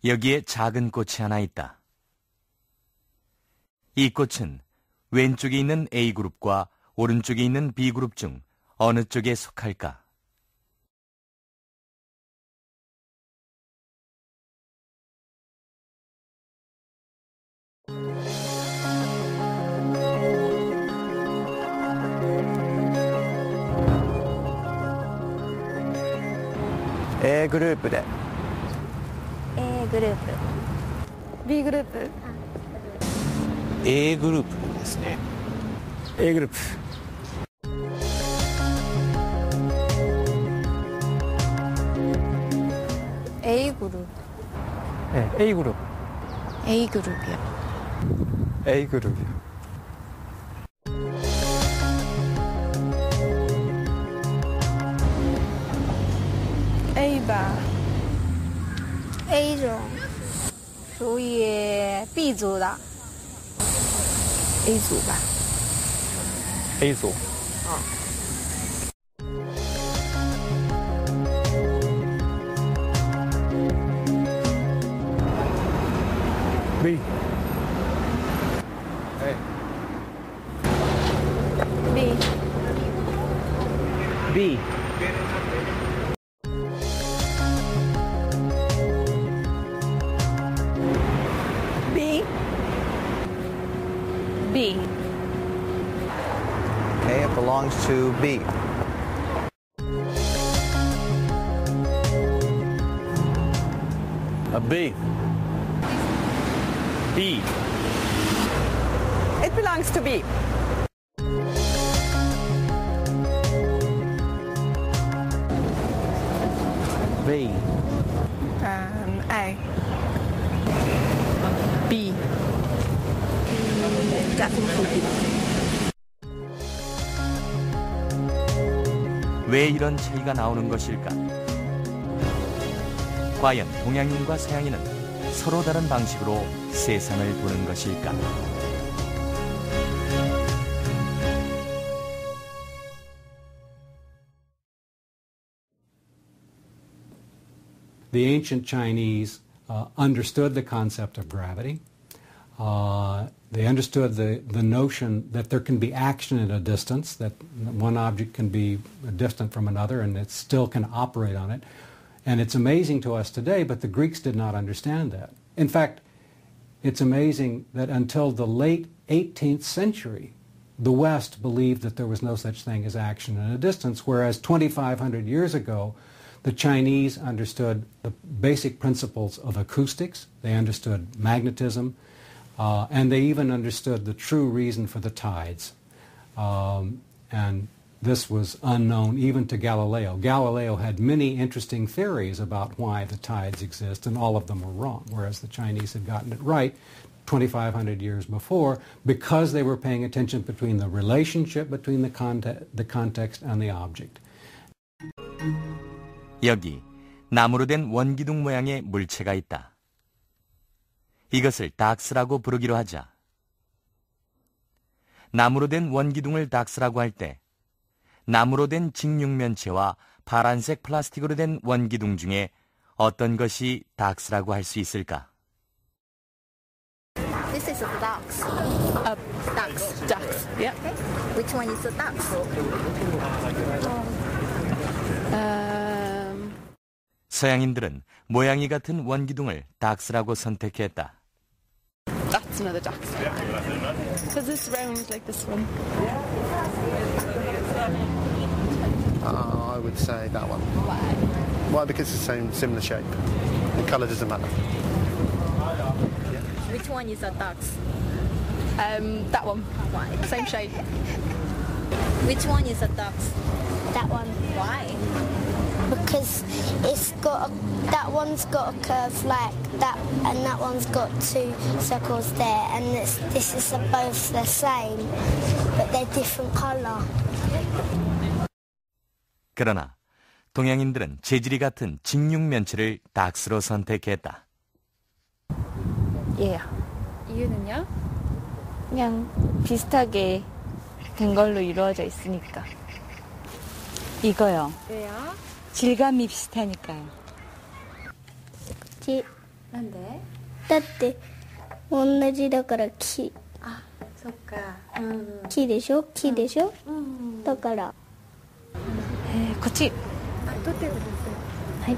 여기에 작은 꽃이 하나 있다. 이 꽃은 왼쪽에 있는 A그룹과 오른쪽에 있는 B그룹 중 어느 쪽에 속할까? A グループで A グループ B グループ A グループですね。 A グループ A グループ A グループ A グループや A グループ A 吧 A 种属于 B 组的 A 组吧 A 组 B B B B B A belongs to B. A B B It belongs to B B A B 왜 이런 차이가 나오는 것일까? 과연 동양인과 서양인은 서로 다른 방식으로 세상을 보는 것일까? The ancient Chinese understood the concept of gravity. They understood the notion that there can be action at a distance, that one object can be distant from another and it still can operate on it. And it's amazing to us today, but the Greeks did not understand that. In fact, it's amazing that until the late 18th century, the West believed that there was no such thing as action at a distance, whereas 2,500 years ago, the Chinese understood the basic principles of acoustics, they understood magnetism, and they even understood the true reason for the tides. And this was unknown even to Galileo. Galileo had many interesting theories about why the tides exist, and all of them were wrong, whereas the Chinese had gotten it right 2,500 years before because they were paying attention between the relationship between the context and the object. 여기 나무로 된 원기둥 모양의 물체가 있다. 이것을 닥스라고 부르기로 하자. 나무로 된 원기둥을 닥스라고 할 때 나무로 된 직육면체와 파란색 플라스틱으로 된 원기둥 중에 어떤 것이 닥스라고 할 수 있을까? This is a ducks. Ducks. Ducks. Yep. Okay. Which one is a ducks? 서양인들은 모양이 같은 원기둥을 닥스라고 선택했다. That's another duck. Because this round like this one. I would say that one. Why? Why? Because it's the same similar shape. The colour doesn't matter. Which one is a ducks? That one. Why? Same shape. Which one is a ducks? That one. Why? Because that one's got a curve like that, and that one's got two circles there, and this is both the same, but they're different colour. 그러나 동양인들은 재질이 같은 직육면체를 닥스로 선택했다. Yeah. 이유는요? 그냥 비슷하게 된 걸로 이루어져 있으니까. 이거요. 왜요? 질감이 비슷하니까요. なんで？だって同じだから木。あ、そっか。木でしょ？木でしょ？だから。こっち。取ってください。はい。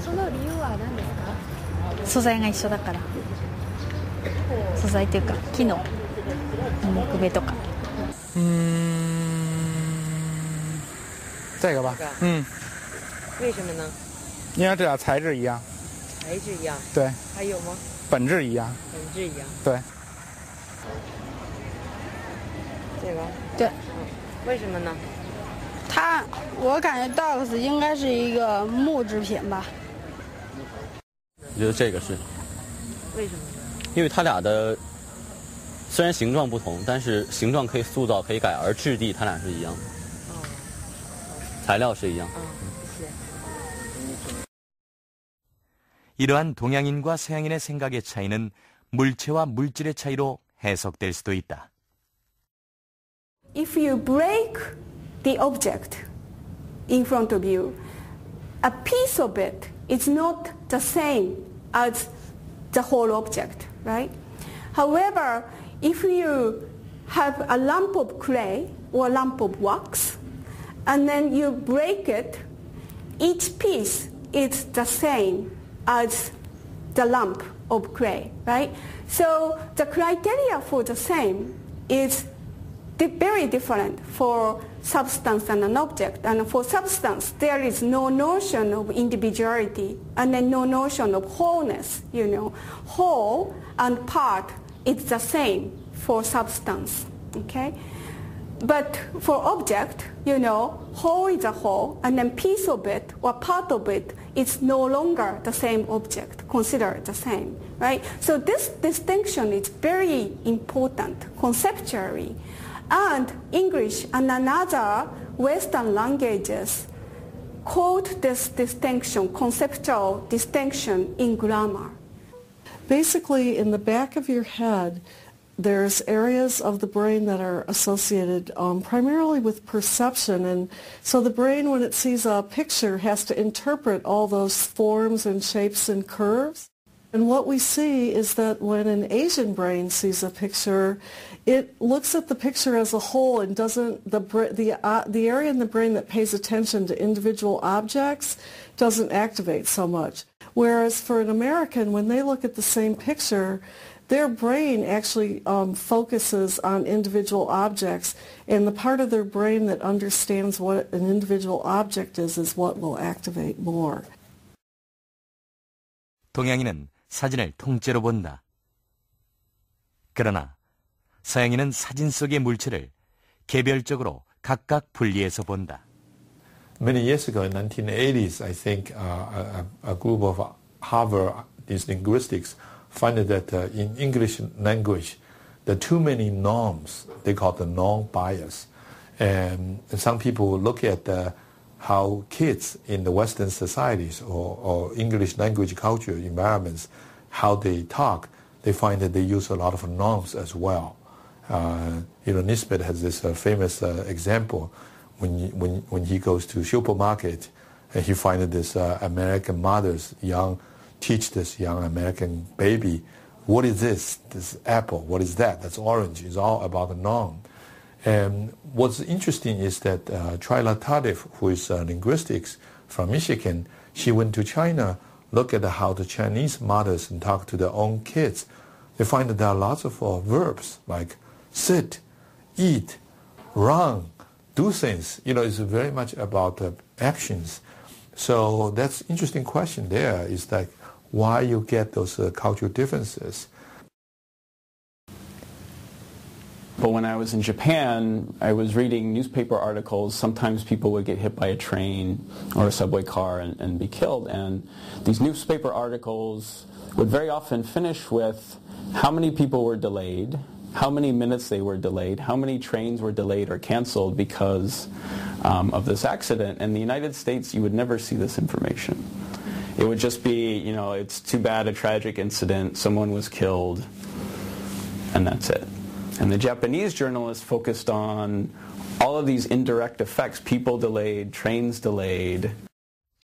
その理由は何ですか？素材が一緒だから。素材というか木の木目とか。这个吧。为什么呢？因为这俩材质一样。材质一样。对。还有吗？本质一样。本质一样。对。这个。对。为什么呢？我感觉 dogs 应该是一个木制品吧。我觉得这个是。为什么？因为它俩的虽然形状不同，但是形状可以塑造可以改，而质地它俩是一样的。材料是一样。이러한 동양인과 서양인의 생각의 차이는 물체와 물질의 차이로 해석될 수도 있다. If you break the object in front of you, a piece of it is not the same as the whole object, right? However, if you have a lump of clay or a lump of wax, and then you break it, each piece is the same as the lump of clay, right? So the criteria for the same is very different for substance and an object. And for substance, there is no notion of individuality and then no notion of wholeness, you know. Whole and part is the same for substance, okay? But for object, you know, whole is a whole, and then piece of it or part of it is no longer the same object, considered the same, right? So this distinction is very important conceptually. And English and another Western languages quote this distinction, conceptual distinction in grammar. Basically, in the back of your head, there's areas of the brain that are associated primarily with perception. And so the brain, when it sees a picture, has to interpret all those forms and shapes and curves. And what we see is that when an Asian brain sees a picture, it looks at the picture as a whole and doesn't, the area in the brain that pays attention to individual objects doesn't activate so much. Whereas for an American, when they look at the same picture, their brain actually focuses on individual objects, and the part of their brain that understands what an individual object is what will activate more. 동양인은 사진을 통째로 본다. 그러나 서양인은 사진 속의 물체를 개별적으로 각각 분리해서 본다. Many years ago, in 1980s, I think a group of Harvard linguistics found that in English language, there are too many norms. They call it the norm bias. And some people look at how kids in the Western societies or English language culture environments, how they talk, they find that they use a lot of norms as well. Nisbet has this famous example when he goes to supermarket and he finds this American mothers teach this young American baby, what is this apple, what is that, that's orange. It's all about the norm. And what's interesting is that Twyla Tardif, who is linguistics from Michigan, she went to China, look at how the Chinese mothers talk to their own kids. They find that there are lots of verbs like sit, eat, run, do things. It's very much about actions. So that's an interesting question there, is like why you get those cultural differences. But when I was in Japan, I was reading newspaper articles. Sometimes people would get hit by a train or a subway car and be killed. And these newspaper articles would very often finish with how many people were delayed, how many minutes they were delayed, how many trains were delayed or canceled because of this accident. In the United States, you would never see this information. It would just be, it's too bad, a tragic incident, someone was killed, and that's it. And the Japanese journalists focused on all of these indirect effects, people delayed, trains delayed,